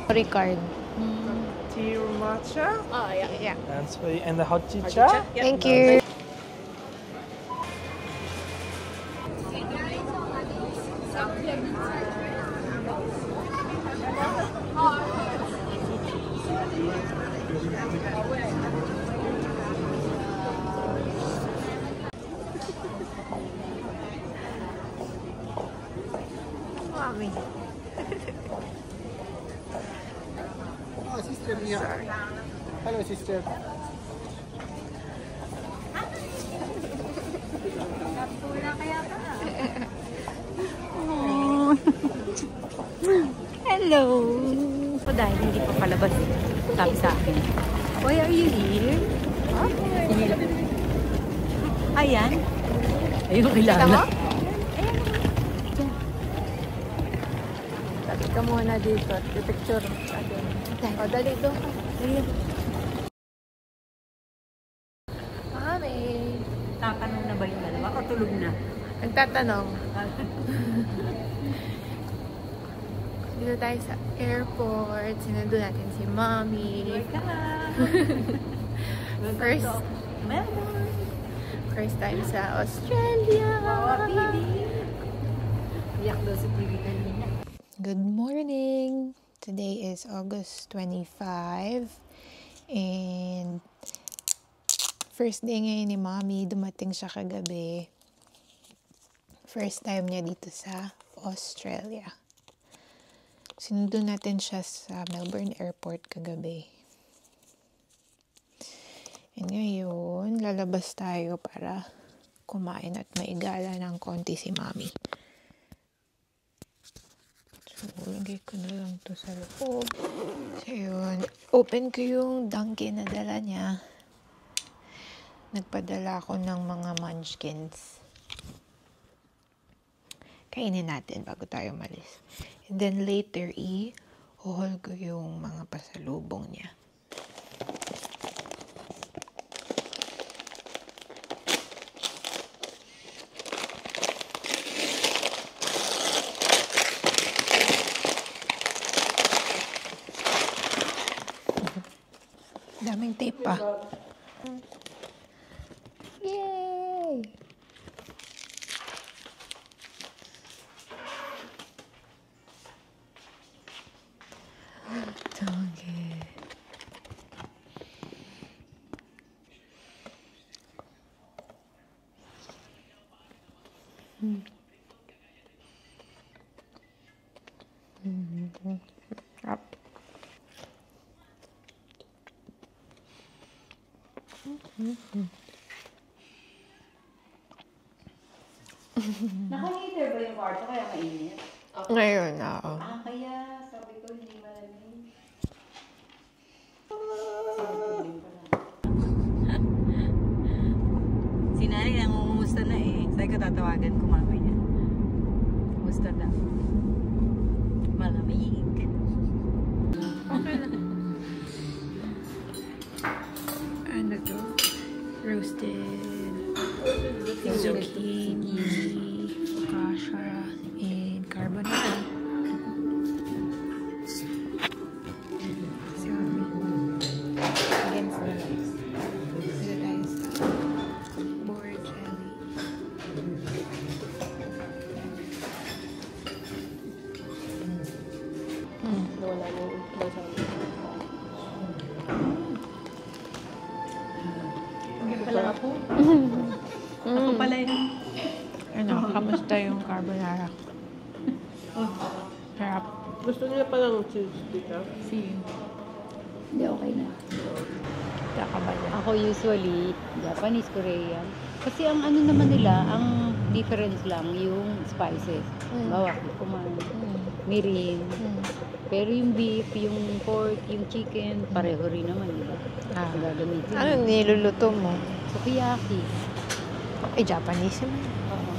Ricard. Tea or matcha? Oh, yeah. And the hot chicha? Yep. Thank you. Mommy. Oh, sister Mia. Hello, sister. Oh. Hello. So dahil hindi pa palabas eh. Sabi sa akin, why are you here? Huh? Ayan. Ayun, kilala. Kita mo? Sabi ka muna dito. Picture. O, dali doon. Dali. Mami. Tatanong na ba yung dalawa o tulog na? Nagtatanong. Dito tayo sa airport. Sinundo natin si Mommy. First time sa Australia. Iyak daw si TV kanina. Good morning. Today is August 25. And first day ngayon ni Mommy. Dumating siya kagabi. First time niya dito sa Australia. Sinundo natin siya sa Melbourne Airport kagabi. And ngayon, lalabas tayo para kumain at maigala ng konti si Mommy. So, lagay ko na lang to sa loob. So, yun. Open ko yung Dunkin na dala niya. Nagpadala ako ng mga munchkins. Kainin natin bago tayo malis. And then later, i-haul ko yung mga pasalubong niya. Daming tape pa. Yay! Doggy. Up. Naka-heater ba yung kwarto kaya mainit? Ngayon, oo. Kaya sabi ko hindi malamig. Si Nani nangungumusta na eh. Sabi ko tatawagan ko mamaya. Kumusta na? Malamig. Okay na. Ano to? Roasted zucchini, focaccia, and carbonara. Again for rice. Dito tayo sa board jelly. Wala mo basa. Pala ako. Ako pala yun. Ano, kamusta yung carbonara? Sarap. Gusto nila palang cheese dito? Hindi, okay na. Kakabala. Ako usually, Japanese, Korean. Kasi ang ano naman nila, ang difference lang yung spices. Bawa, kumain. Mirin. Pero yung beef, yung pork, yung chicken, pareho rin naman, diba? Ang gagamitin. Ano niluluto mo? Sukiyaki. Eh, Japanese naman. Oo.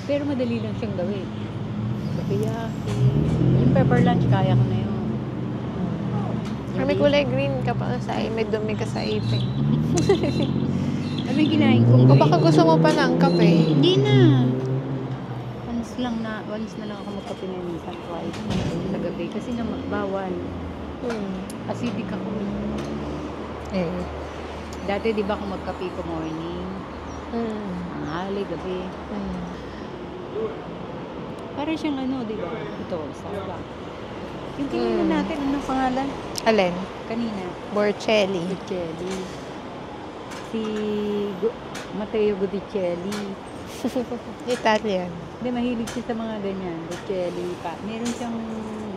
Pero madali lang siyang gawin. Sukiyaki. Yung pepper lunch, kaya ko na yun. May kulay green ka pa sa may dumi ka sa ipin. Ano yung kinain ko? O baka gusto mo pa ng kape? Hindi na. Panis lang once na lang ako magkape na minsan twice sa gabi. Kasi na bawal. Acidic ako. Eh. Dati di ba ako magkape ko morning, tanghali, gabi. Para siyang ano, di ba? Ito, Starbucks. Yung kanina natin, anong pangalan? Alin? Kanina. Borcelli. Botticelli. Si Matteo Botticelli. Italian. Hindi, mahilig siya sa mga ganyan. Botticelli. Meron siyang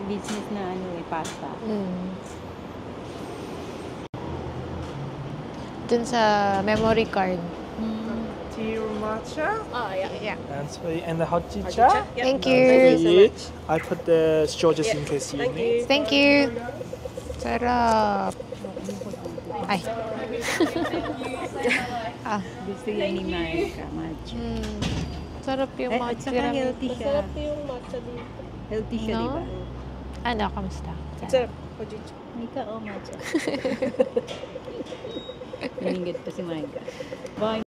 business na ano pasta. Dun sa memory card. Tea or matcha? Oh, yeah. And the hot chicha? Thank you. I put the straw just in case you need. Thank you. Sarap. Ay. Gusto yan ni Marika, matcha. Sarap yung At matcha. saka healthy siya. yung matcha dito. Healthy siya, No? di ba? Ano, kamusta? Sarap. Hot chicha. Mika, matcha. Naningit pa si Micah. Bye.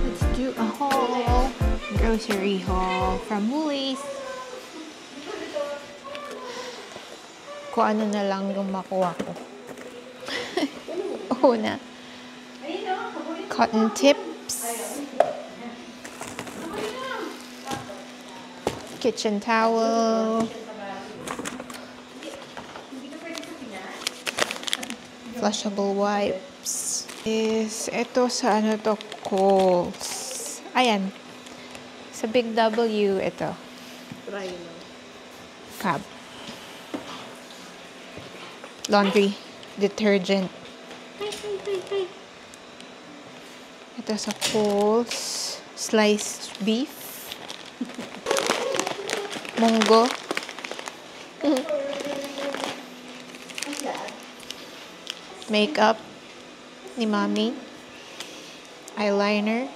Let's do a haul. Grocery haul from Woolies. Kung ano na lang yung makuha ko. Una. Cotton tips. Kitchen towel. Flushable wipes. Ito sa ano to, Kohl's. Ayan. Sa Big W, ito. Fab. Laundry detergent. Ito sa Kohl's. Sliced beef. Munggo. Makeup ni Mami. Eyeliner.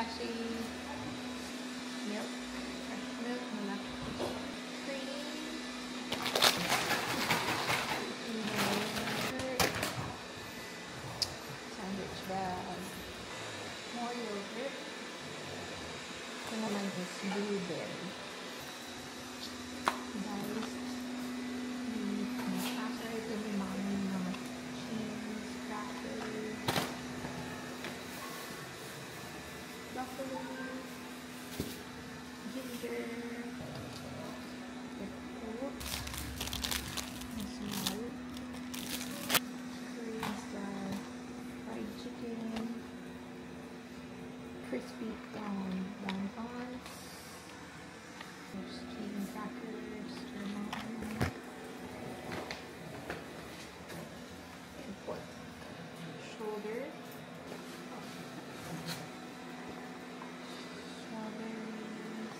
cashew milk. Fresh milk, molasses, cream. Sandwich bag. More yogurt. Ito naman is blueberry. Guys, nasa ito ni Mommy ng cheese, crackers, buffalo, ginger, fruit, small, Korean style, fried chicken, crispy wontons, there's cheese and crackers, lemon, and pork shoulder, strawberries,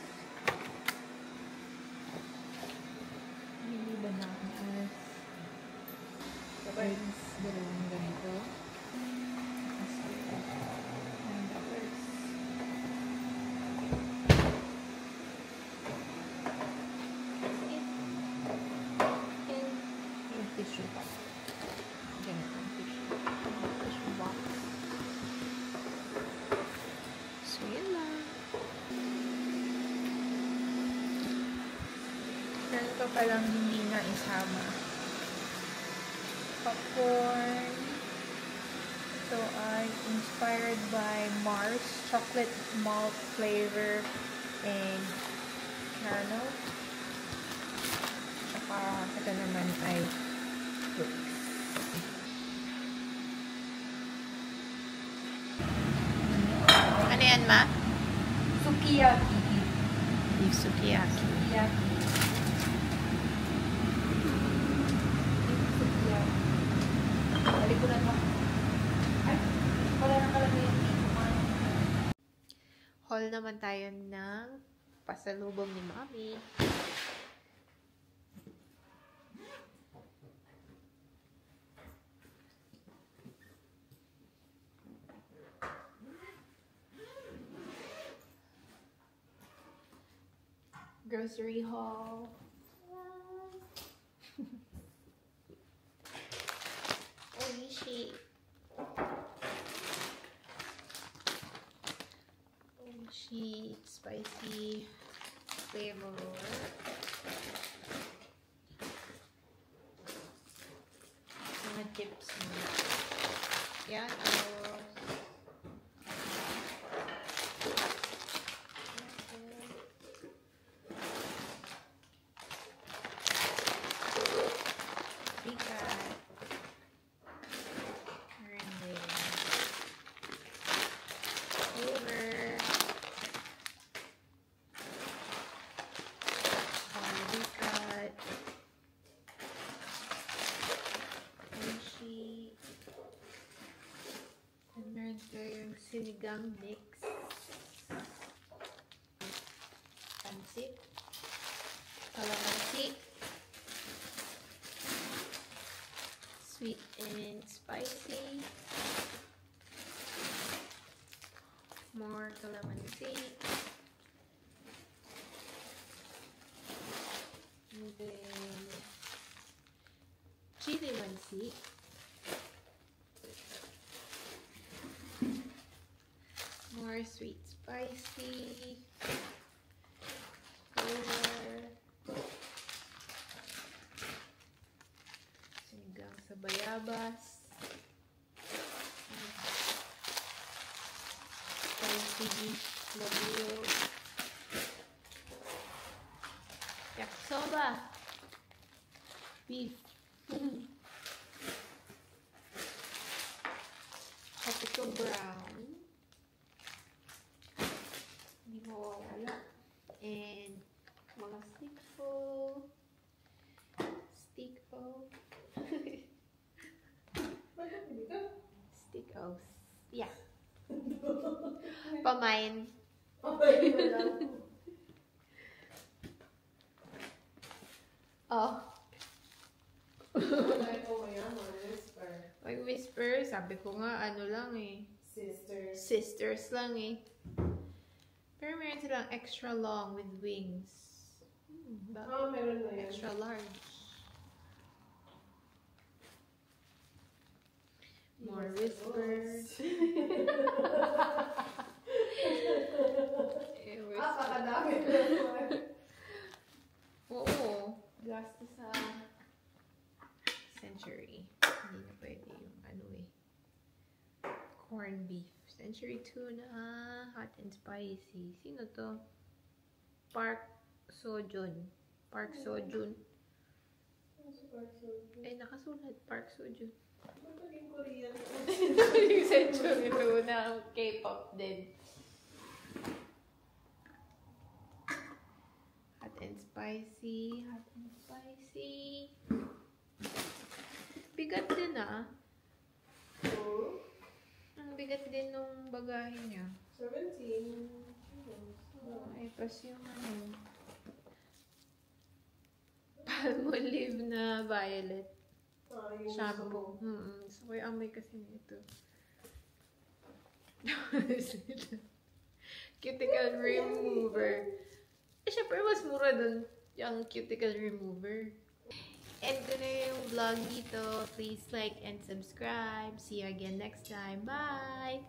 mini bananas, eggs, dalawang ganito, and peppers. Tissue box. Ganitong tissue box. So, yun lang. Ganito palang hindi na isama. Popcorn. Ito ay inspired by Mars chocolate malt flavor and caramel. Saka ito naman ay ano yan, Ma? Sukiyaki. Beef sukiyaki. Sukiyaki. Sukiyaki. Balik ko na ito. Ay, wala na kalagay yung dito. Haul naman tayo ng pasalubong ni Mommy. Grocery haul. Oishi. Oishi spicy flavor. Mga chips mo. Yan. Sinigang mix, pansit, calamansi, sweet and spicy, more calamansi, and then chili mansi. More sweet spicy flavor, sinigang sa bayabas, spicy labuyo, yakisoba, beef, tropical brown, mawawala, and mga stick-o, yeah, pamain, oh, mag-whisper, sabi ko nga, ano lang eh, sisters lang eh. Pero meron silang extra long with wings. Meron na yan. Extra large. More whispers. Pakadami. Oo. Last sa Century. Hindi na pwede yung ano eh. Corned beef. Century tuna. Hot and spicy. Sino to? Park Sojun. Park Sojun. Eh, nakasulat. Park Sojun. Naging Korean. Yung Century tuna. K-pop din. Hot and spicy. Hot and spicy. Bigat din ah. Ang bigat din nung bagahe niya. 17. Ay, pas yung ano. Palmolive na violet. Shampoo. So, may amoy kasi nito. Cuticle remover. Eh, syempre, mas mura dun yung cuticle remover. And ko na yung vlog dito. Please like and subscribe. See you again next time. Bye!